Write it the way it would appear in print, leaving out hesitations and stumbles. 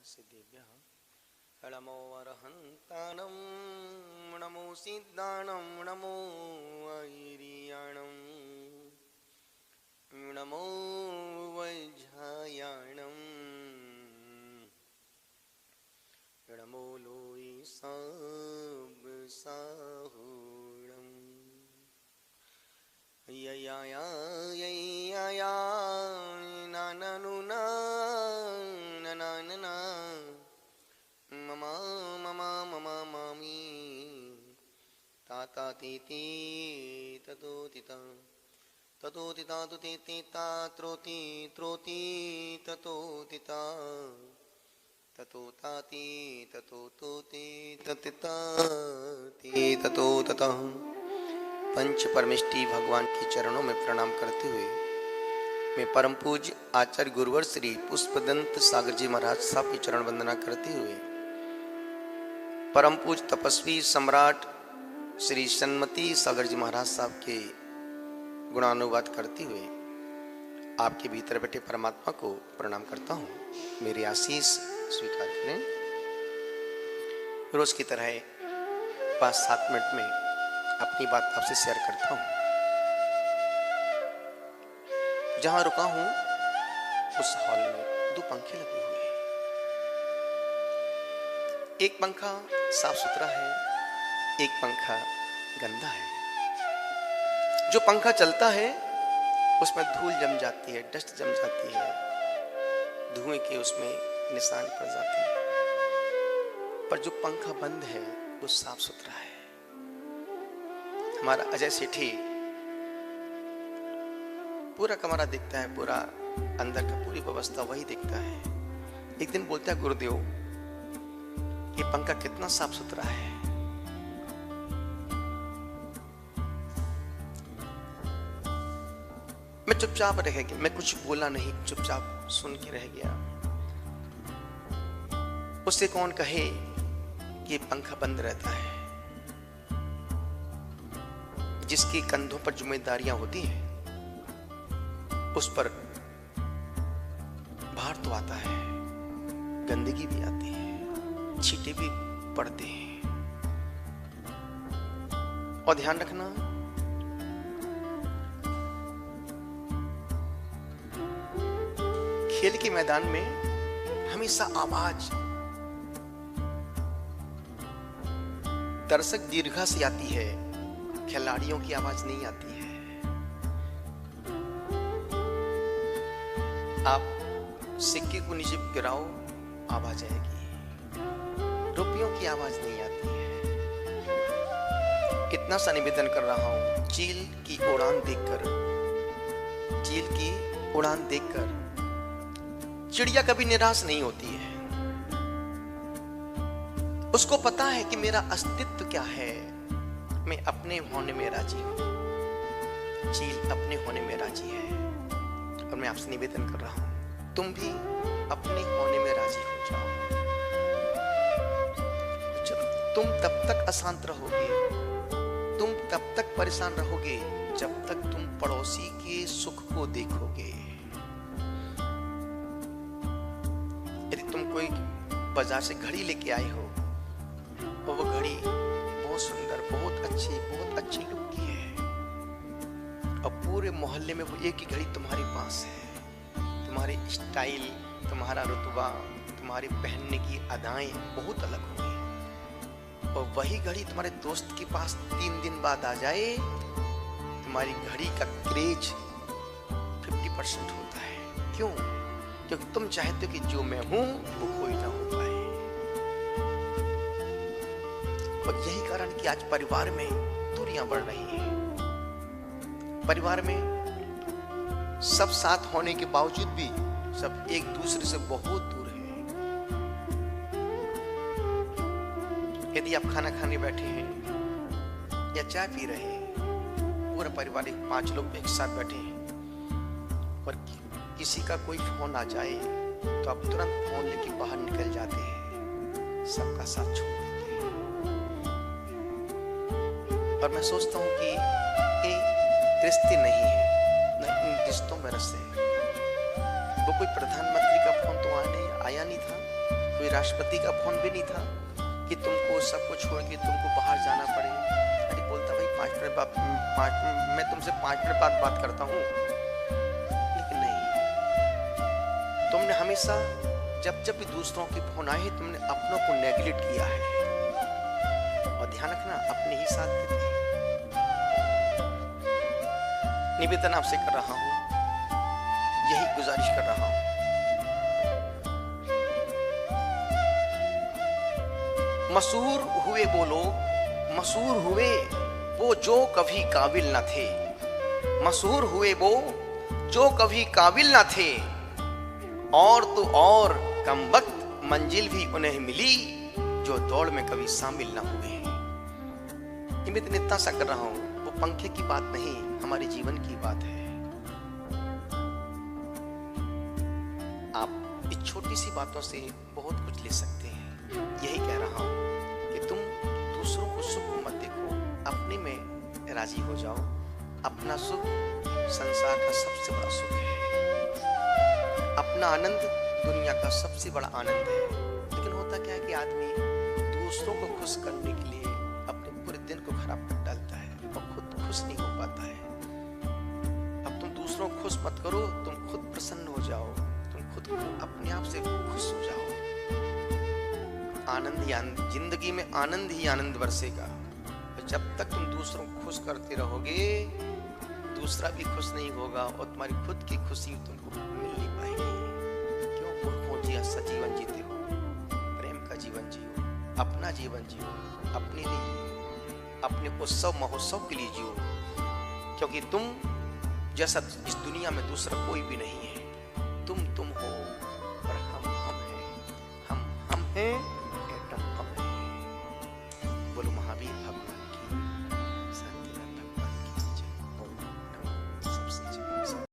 सिद्धेभ्यः नमो अरहन्तानं नमो सिद्धानं नमो ऐरियाणं नमो वैझायाणं नमो लोई सब साहुणं यया नानु ना ममा ममा ममा मामी ताता तीती ततो तिता तु तीती ता त्रोती त्रोती ततो तिता ततो ताती ततो तोती ततिता ती ततो तता। पंच परमिष्टि भगवान के चरणों में प्रणाम करते हुए मैं परम पूज्य आचार्य गुरुवर श्री पुष्पदंत सागर जी महाराज साहब की चरण वंदना करते हुए परम पूज्य तपस्वी सम्राट श्री सन्मति सागर जी महाराज साहब के गुणानुवाद करते हुए आपके भीतर बैठे परमात्मा को प्रणाम करता हूँ। मेरी आशीष स्वीकार करें। रोज की तरह 5-7 मिनट में अपनी बात आपसे शेयर करता हूँ। जहां रुका हूं उस हॉल में 2 पंखे लगे हुए हैं। एक पंखा साफ सुथरा है, एक पंखा गंदा है। जो पंखा चलता है उसमें धूल जम जाती है, डस्ट जम जाती है, धुएं के उसमें निशान पड़ जाते हैं। पर जो पंखा बंद है वो साफ सुथरा है। हमारा अजय सेठी पूरा कमरा दिखता है, पूरा अंदर का पूरी व्यवस्था वही दिखता है। एक दिन बोलता है गुरुदेव ये पंखा कितना साफ सुथरा है। मैं चुपचाप रह गया, मैं कुछ बोला नहीं, चुपचाप सुन के रह गया। उससे कौन कहे कि ये पंखा बंद रहता है। जिसके कंधों पर जिम्मेदारियां होती हैं उस पर भार तो आता है, गंदगी भी आती है, छींटे भी पड़ते हैं। और ध्यान रखना खेल के मैदान में हमेशा आवाज दर्शक दीर्घा से आती है, खिलाड़ियों की आवाज नहीं आती है। आप सिक्के को नीचे गिराओ आवाज आएगी, रुपयों की आवाज नहीं आती है। इतना सा निवेदन कर रहा हूं, चील की उड़ान देखकर चिड़िया कभी निराश नहीं होती है। उसको पता है कि मेरा अस्तित्व क्या है, मैं अपने होने में राजी हूं। चील अपने होने में राजी है और मैं आपसे निवेदन कर रहा हूं तुम भी अपने होने में राजी हो जाओ। तुम तब तक अशांत रहोगे, तुम तब तक परेशान रहोगे जब तक तुम पड़ोसी के सुख को देखोगे। यदि तुम कोई बाजार से घड़ी लेके आए हो और वो घड़ी बहुत सुंदर, बहुत अच्छी लुक की है और पूरे मोहल्ले में वो एक ही घड़ी तुम्हारे पास है, तुम्हारी स्टाइल, तुम्हारा रुतबा, तुम्हारी पहनने की अदाएं बहुत अलग होंगी, और वही घड़ी तुम्हारे दोस्त के पास 3 दिन बाद आ जाए, तुम्हारी घड़ी का क्रेज 50% होता है। क्यों? क्योंकि तुम चाहते हो कि जो मैं हूं वो कोई ना हो पाए। और यही कारण कि आज परिवार में दूरियां बढ़ रही हैं। परिवार में सब साथ होने के बावजूद भी सब एक दूसरे से बहुत दूर हैं। यदि आप खाना खाने बैठे हैं या चाय पी रहे हैं, पूरा परिवार 5 लोग एक साथ बैठे हैं और किसी का कोई फोन आ जाए तो आप तुरंत फोन लेके बाहर निकल जाते हैं, सबका साथ छोड़ देते हैं। और मैं सोचता हूं कि ये रिश्ते नहीं है, न इन रिश्तों में रस है। वो कोई प्रधानमंत्री का फोन तो आया नहीं था, कोई राष्ट्रपति का फोन भी नहीं था कि तुमको सब कुछ छोड़ के तुमको बाहर जाना पड़े। अरे बोलता भाई 5 मिनट बाद मैं तुमसे 5 मिनट बाद बात करता हूँ। लेकिन नहीं, तुमने हमेशा जब भी दूसरों के फोन आए तुमने अपनों को नेग्लेक्ट किया है। और ध्यान रखना, अपने ही साथ देते हैं। निवेदन आपसे कर रहा हूं, यही गुजारिश कर रहा हूं, मशहूर हुए वो लोग, मशहूर हुए वो जो कभी काबिल न थे, मशहूर हुए वो जो कभी काबिल न थे, और तो और कम वक्त मंजिल भी उन्हें मिली जो दौड़ में कभी शामिल न हुए। निवेदन इतना सा कर रहा हूं, वो पंखे की बात नहीं, हमारे जीवन की बात है। आप इस छोटी सी बातों से बहुत कुछ ले सकते हैं। यही कह रहा हूं कि तुम दूसरों को सुख मत देखो, अपने में राजी हो जाओ। अपना सुख संसार का सबसे बड़ा सुख है। अपना आनंद दुनिया का सबसे बड़ा आनंद है। लेकिन होता क्या है कि आदमी दूसरों को खुश करने के लिए अपने पूरे दिन को खराब कर डालता है और खुद खुश नहीं हो पाता है। अब तुम दूसरों को खुश मत करो, तुम खुद प्रसन्न हो जाओ, तुम खुद अपने आप से खुश हो जाओ। आनंद ही आनंद, जिंदगी में आनंद ही आनंद बरसेगा। जब तक तुम दूसरों को खुश करते रहोगे, दूसरा भी खुश नहीं होगा और तुम्हारी खुद की खुशी तुमको मिल नहीं पाएगी। क्यों मूर्खों जी ऐसा जीवन जीते हो? प्रेम का जीवन जियो, अपना जीवन जियो, अपने लिए, अपने उत्सव महोत्सव के लिए जियो। क्योंकि तुम जैसा इस दुनिया में दूसरा कोई भी नहीं है। तुम हो और हम हैं, हम हैं, एकदम हम हैं। बोलो महावीर भगवान।